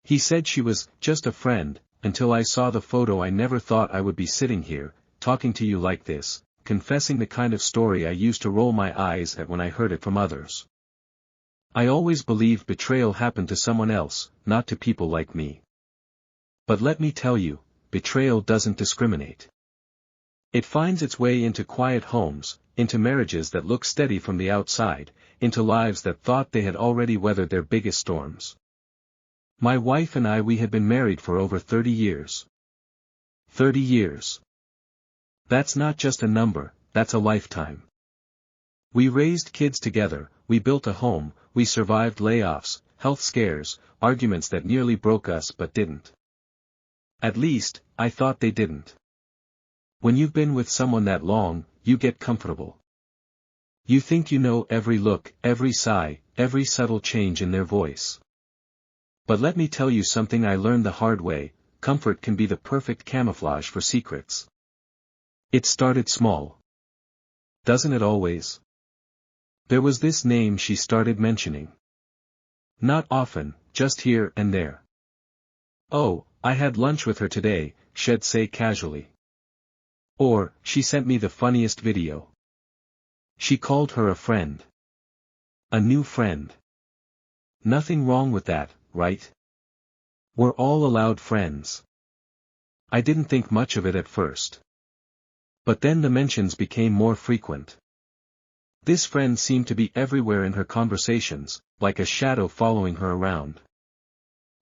He said she was just a friend, until I saw the photo. I never thought I would be sitting here, talking to you like this, confessing the kind of story I used to roll my eyes at when I heard it from others. I always believed betrayal happened to someone else, not to people like me. But let me tell you, betrayal doesn't discriminate. It finds its way into quiet homes, into marriages that look steady from the outside, into lives that thought they had already weathered their biggest storms. My wife and we had been married for over 30 years. 30 years. That's not just a number, that's a lifetime. We raised kids together, we built a home, we survived layoffs, health scares, arguments that nearly broke us but didn't. At least, I thought they didn't. When you've been with someone that long, you get comfortable. You think you know every look, every sigh, every subtle change in their voice. But let me tell you something I learned the hard way: comfort can be the perfect camouflage for secrets. It started small. Doesn't it always? There was this name she started mentioning. Not often, just here and there. "Oh, I had lunch with her today," she'd say casually. Or, "She sent me the funniest video." She called her a friend. A new friend. Nothing wrong with that, right? We're all allowed friends. I didn't think much of it at first. But then the mentions became more frequent. This friend seemed to be everywhere in her conversations, like a shadow following her around.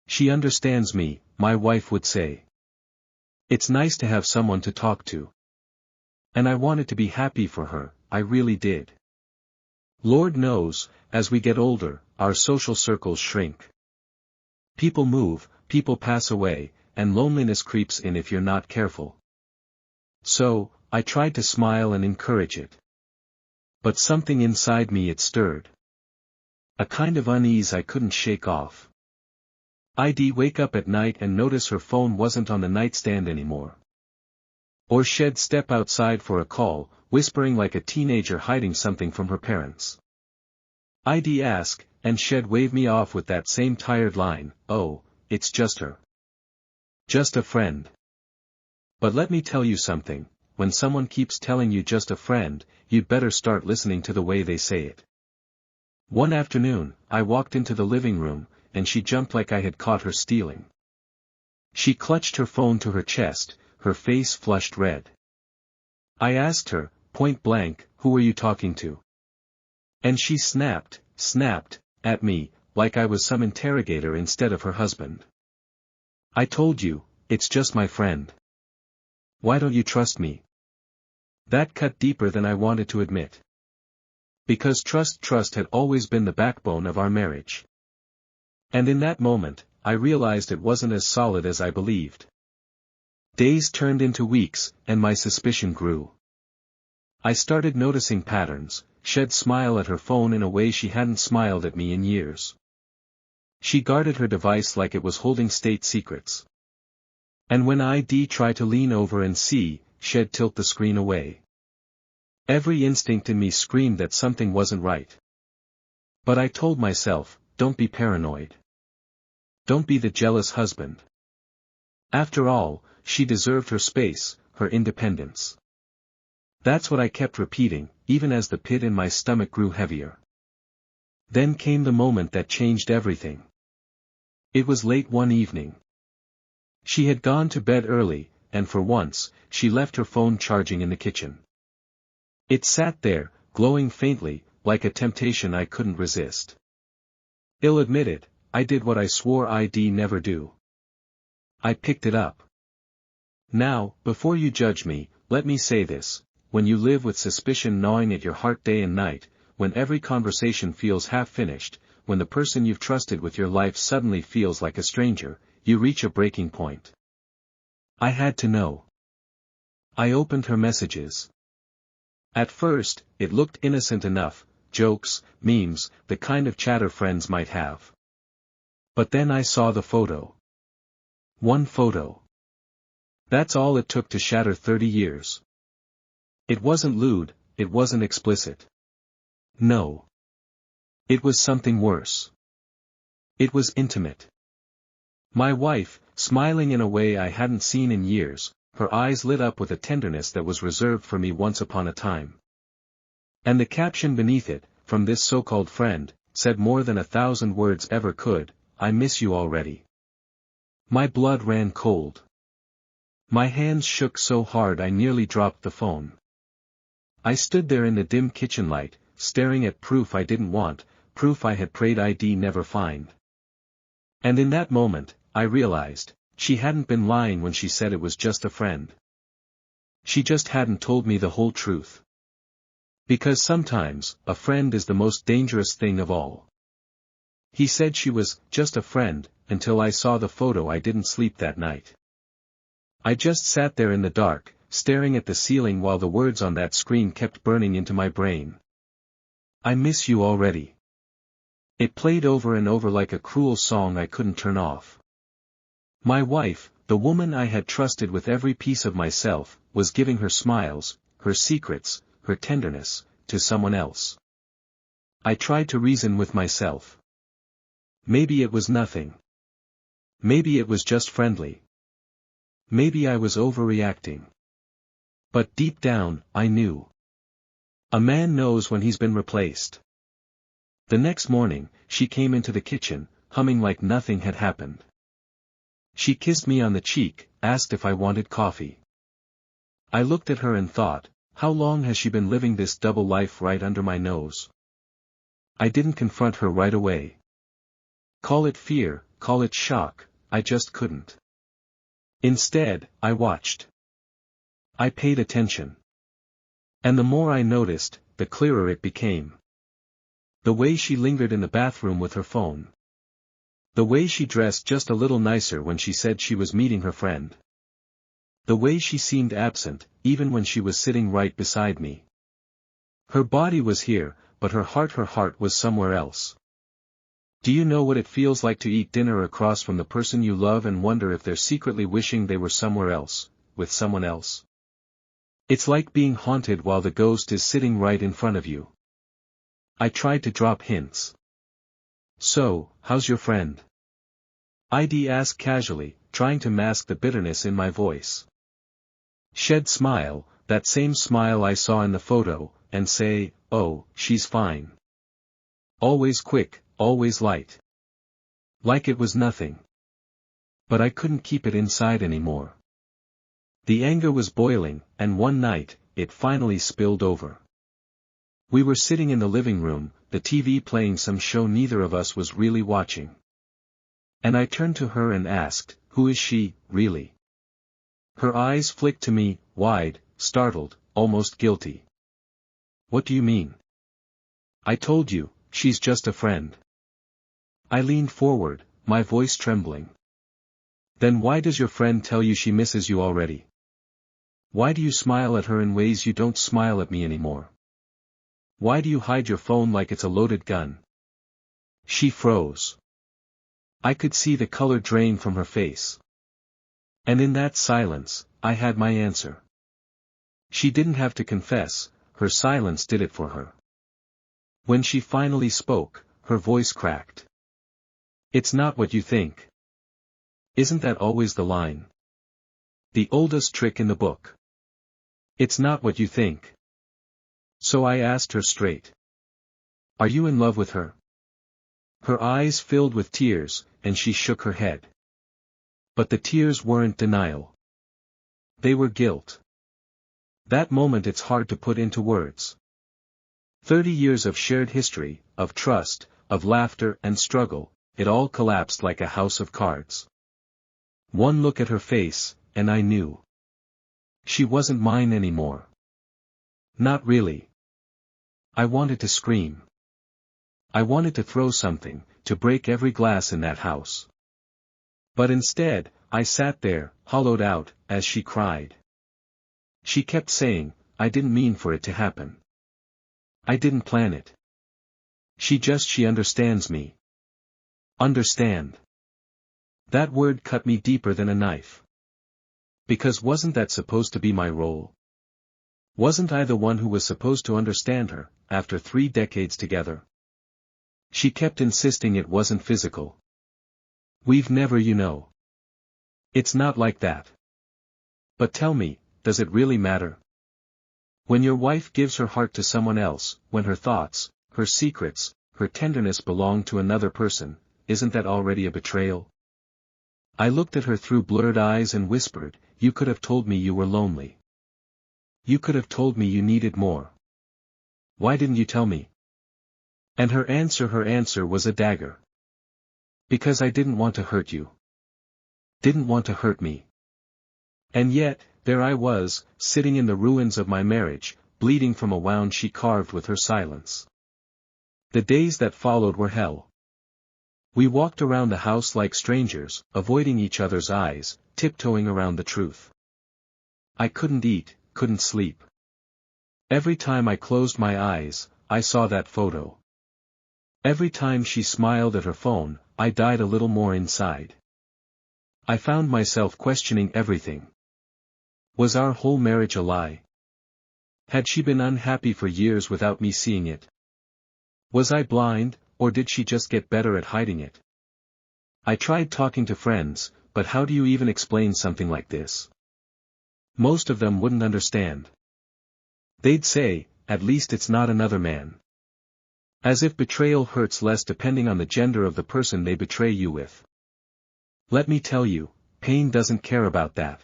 "She understands me," my wife would say. "It's nice to have someone to talk to." And I wanted to be happy for her, I really did. Lord knows, as we get older, our social circles shrink. People move, people pass away, and loneliness creeps in if you're not careful. So, I tried to smile and encourage it. But something inside me it stirred. A kind of unease I couldn't shake off. I'd wake up at night and notice her phone wasn't on the nightstand anymore. Or she'd step outside for a call, whispering like a teenager hiding something from her parents. I'd ask, and she'd wave me off with that same tired line, "Oh, it's just her. Just a friend." But let me tell you something, when someone keeps telling you just a friend, you'd better start listening to the way they say it. One afternoon, I walked into the living room, and she jumped like I had caught her stealing. She clutched her phone to her chest, her face flushed red. I asked her, point blank, "Who are you talking to?" And she snapped, at me, like I was some interrogator instead of her husband. "I told you, it's just my friend. Why don't you trust me?" That cut deeper than I wanted to admit. Because trust had always been the backbone of our marriage. And in that moment, I realized it wasn't as solid as I believed. Days turned into weeks, and my suspicion grew. I started noticing patterns. She'd smile at her phone in a way she hadn't smiled at me in years. She guarded her device like it was holding state secrets. And when I'd try to lean over and see, she'd tilt the screen away. Every instinct in me screamed that something wasn't right. But I told myself, don't be paranoid. Don't be the jealous husband. After all, she deserved her space, her independence. That's what I kept repeating, even as the pit in my stomach grew heavier. Then came the moment that changed everything. It was late one evening. She had gone to bed early, and for once, she left her phone charging in the kitchen. It sat there, glowing faintly, like a temptation I couldn't resist. I'll admit it, I did what I swore I'd never do. I picked it up. Now, before you judge me, let me say this: when you live with suspicion gnawing at your heart day and night, when every conversation feels half-finished, when the person you've trusted with your life suddenly feels like a stranger, you reach a breaking point. I had to know. I opened her messages. At first, it looked innocent enough, jokes, memes, the kind of chatter friends might have. But then I saw the photo. One photo. That's all it took to shatter 30 years. It wasn't lewd, it wasn't explicit. No. It was something worse. It was intimate. My wife, smiling in a way I hadn't seen in years, her eyes lit up with a tenderness that was reserved for me once upon a time. And the caption beneath it, from this so-called friend, said more than 1,000 words ever could: I miss you already. My blood ran cold. My hands shook so hard I nearly dropped the phone. I stood there in the dim kitchen light, staring at proof I didn't want, proof I had prayed I'd never find. And in that moment, I realized, she hadn't been lying when she said it was just a friend. She just hadn't told me the whole truth. Because sometimes, a friend is the most dangerous thing of all. He said she was just a friend, until I saw the photo. I didn't sleep that night. I just sat there in the dark, staring at the ceiling while the words on that screen kept burning into my brain. I miss you already. It played over and over like a cruel song I couldn't turn off. My wife, the woman I had trusted with every piece of myself, was giving her smiles, her secrets, her tenderness, to someone else. I tried to reason with myself. Maybe it was nothing. Maybe it was just friendly. Maybe I was overreacting. But deep down, I knew. A man knows when he's been replaced. The next morning, she came into the kitchen, humming like nothing had happened. She kissed me on the cheek, asked if I wanted coffee. I looked at her and thought, how long has she been living this double life right under my nose? I didn't confront her right away. Call it fear, call it shock, I just couldn't. Instead, I watched. I paid attention. And the more I noticed, the clearer it became. The way she lingered in the bathroom with her phone. The way she dressed just a little nicer when she said she was meeting her friend. The way she seemed absent, even when she was sitting right beside me. Her body was here, but her heart was somewhere else. Do you know what it feels like to eat dinner across from the person you love and wonder if they're secretly wishing they were somewhere else, with someone else? It's like being haunted while the ghost is sitting right in front of you. I tried to drop hints. So, how's your friend? I'd ask casually, trying to mask the bitterness in my voice. She'd smile, that same smile I saw in the photo, and say, oh, she's fine. Always quick, always light. Like it was nothing. But I couldn't keep it inside anymore. The anger was boiling, and one night, it finally spilled over. We were sitting in the living room, the TV playing some show neither of us was really watching. And I turned to her and asked, who is she, really? Her eyes flicked to me, wide, startled, almost guilty. What do you mean? I told you, she's just a friend. I leaned forward, my voice trembling. Then why does your friend tell you she misses you already? Why do you smile at her in ways you don't smile at me anymore? Why do you hide your phone like it's a loaded gun? She froze. I could see the color drain from her face. And in that silence, I had my answer. She didn't have to confess, her silence did it for her. When she finally spoke, her voice cracked. It's not what you think. Isn't that always the line? The oldest trick in the book. It's not what you think. So I asked her straight. Are you in love with her? Her eyes filled with tears, and she shook her head. But the tears weren't denial. They were guilt. That moment it's hard to put into words. 30 years of shared history, of trust, of laughter and struggle, it all collapsed like a house of cards. One look at her face, and I knew. She wasn't mine anymore. Not really. I wanted to scream. I wanted to throw something, to break every glass in that house. But instead, I sat there, hollowed out, as she cried. She kept saying, I didn't mean for it to happen. I didn't plan it. She understands me. Understand. That word cut me deeper than a knife. Because wasn't that supposed to be my role? Wasn't I the one who was supposed to understand her, after 3 decades together? She kept insisting it wasn't physical. We've never, It's not like that. But tell me, does it really matter? When your wife gives her heart to someone else, when her thoughts, her secrets, her tenderness belong to another person, isn't that already a betrayal? I looked at her through blurred eyes and whispered, you could have told me you were lonely. You could have told me you needed more. Why didn't you tell me? And her answer was a dagger. Because I didn't want to hurt you. Didn't want to hurt me. And yet, there I was, sitting in the ruins of my marriage, bleeding from a wound she carved with her silence. The days that followed were hell. We walked around the house like strangers, avoiding each other's eyes, tiptoeing around the truth. I couldn't eat, couldn't sleep. Every time I closed my eyes, I saw that photo. Every time she smiled at her phone, I died a little more inside. I found myself questioning everything. Was our whole marriage a lie? Had she been unhappy for years without me seeing it? Was I blind, or did she just get better at hiding it? I tried talking to friends, but how do you even explain something like this? Most of them wouldn't understand. They'd say, at least it's not another man. As if betrayal hurts less depending on the gender of the person they betray you with. Let me tell you, pain doesn't care about that.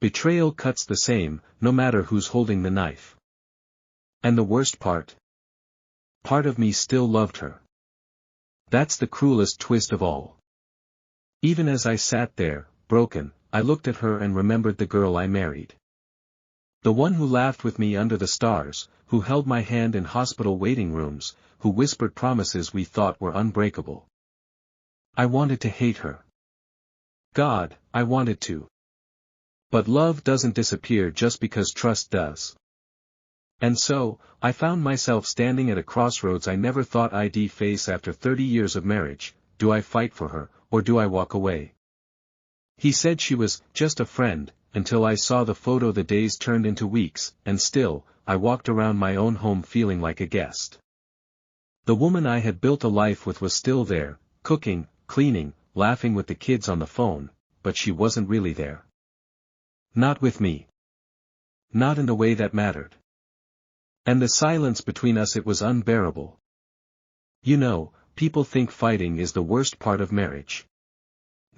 Betrayal cuts the same, no matter who's holding the knife. And the worst part? Part of me still loved her. That's the cruelest twist of all. Even as I sat there, broken, I looked at her and remembered the girl I married. The one who laughed with me under the stars, who held my hand in hospital waiting rooms, who whispered promises we thought were unbreakable. I wanted to hate her. God, I wanted to. But love doesn't disappear just because trust does. And so, I found myself standing at a crossroads I never thought I'd face after 30 years of marriage. Do I fight for her, or do I walk away? He said she was just a friend, until I saw the photo. The days turned into weeks, and still, I walked around my own home feeling like a guest. The woman I had built a life with was still there, cooking, cleaning, laughing with the kids on the phone, but she wasn't really there. Not with me. Not in the way that mattered. And the silence between us, it was unbearable. People think fighting is the worst part of marriage.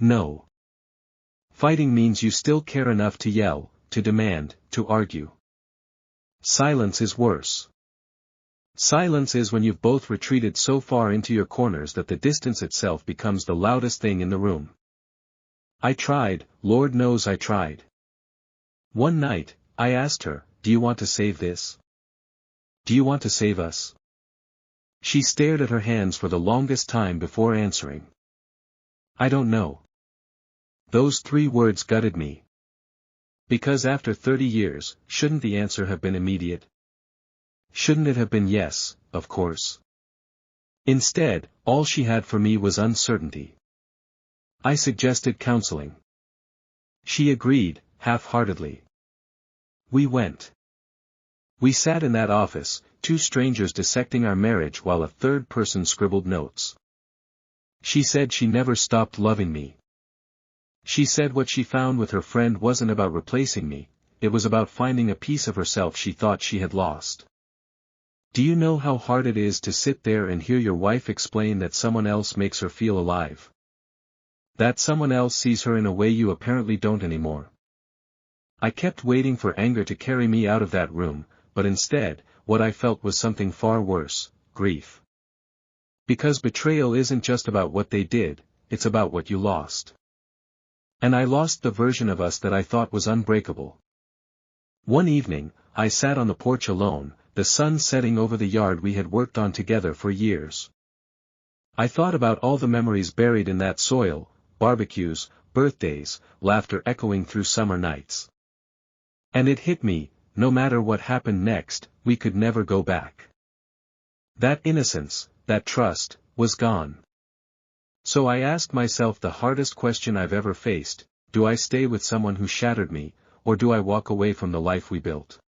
No. Fighting means you still care enough to yell, to demand, to argue. Silence is worse. Silence is when you've both retreated so far into your corners that the distance itself becomes the loudest thing in the room. I tried, Lord knows I tried. One night, I asked her, do you want to save this? Do you want to save us? She stared at her hands for the longest time before answering. I don't know. Those 3 words gutted me. Because after 30 years, shouldn't the answer have been immediate? Shouldn't it have been yes, of course? Instead, all she had for me was uncertainty. I suggested counseling. She agreed, half-heartedly. We went. We sat in that office, 2 strangers dissecting our marriage while a third person scribbled notes. She said she never stopped loving me. She said what she found with her friend wasn't about replacing me, it was about finding a piece of herself she thought she had lost. Do you know how hard it is to sit there and hear your wife explain that someone else makes her feel alive? That someone else sees her in a way you apparently don't anymore. I kept waiting for anger to carry me out of that room, but instead, what I felt was something far worse, grief. Because betrayal isn't just about what they did, it's about what you lost. And I lost the version of us that I thought was unbreakable. One evening, I sat on the porch alone, the sun setting over the yard we had worked on together for years. I thought about all the memories buried in that soil, barbecues, birthdays, laughter echoing through summer nights. And it hit me, no matter what happened next, we could never go back. That innocence, that trust, was gone. So I asked myself the hardest question I've ever faced, do I stay with someone who shattered me, or do I walk away from the life we built?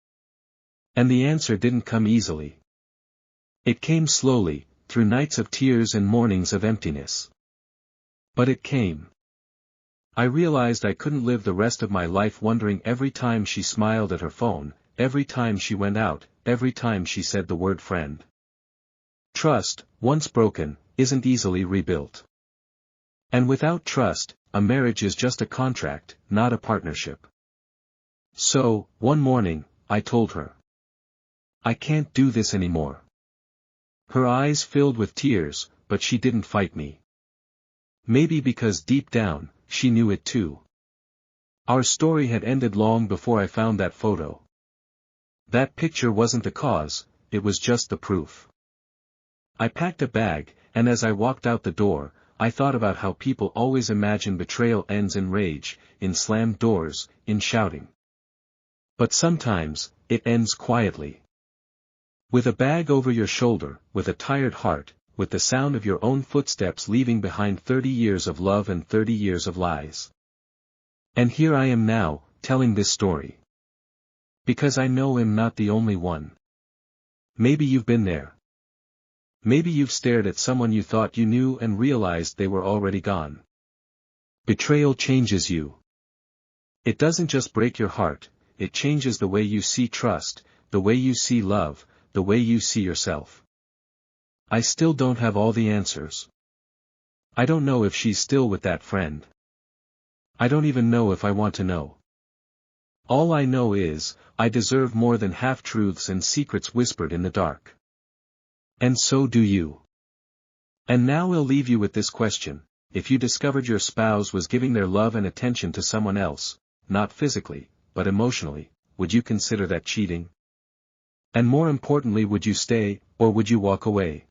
And the answer didn't come easily. It came slowly, through nights of tears and mornings of emptiness. But it came. I realized I couldn't live the rest of my life wondering every time she smiled at her phone, every time she went out, every time she said the word friend. Trust, once broken, isn't easily rebuilt. And without trust, a marriage is just a contract, not a partnership. So, one morning, I told her. I can't do this anymore. Her eyes filled with tears, but she didn't fight me. Maybe because deep down, she knew it too. Our story had ended long before I found that photo. That picture wasn't the cause, it was just the proof. I packed a bag, and as I walked out the door, I thought about how people always imagine betrayal ends in rage, in slammed doors, in shouting. But sometimes, it ends quietly. With a bag over your shoulder, with a tired heart, with the sound of your own footsteps leaving behind 30 years of love and 30 years of lies. And here I am now, telling this story. Because I know I'm not the only one. Maybe you've been there. Maybe you've stared at someone you thought you knew and realized they were already gone. Betrayal changes you. It doesn't just break your heart, it changes the way you see trust, the way you see love, the way you see yourself. I still don't have all the answers. I don't know if she's still with that friend. I don't even know if I want to know. All I know is, I deserve more than half-truths and secrets whispered in the dark. And so do you. And now I'll leave you with this question: if you discovered your spouse was giving their love and attention to someone else, not physically, but emotionally, would you consider that cheating? And more importantly, would you stay, or would you walk away?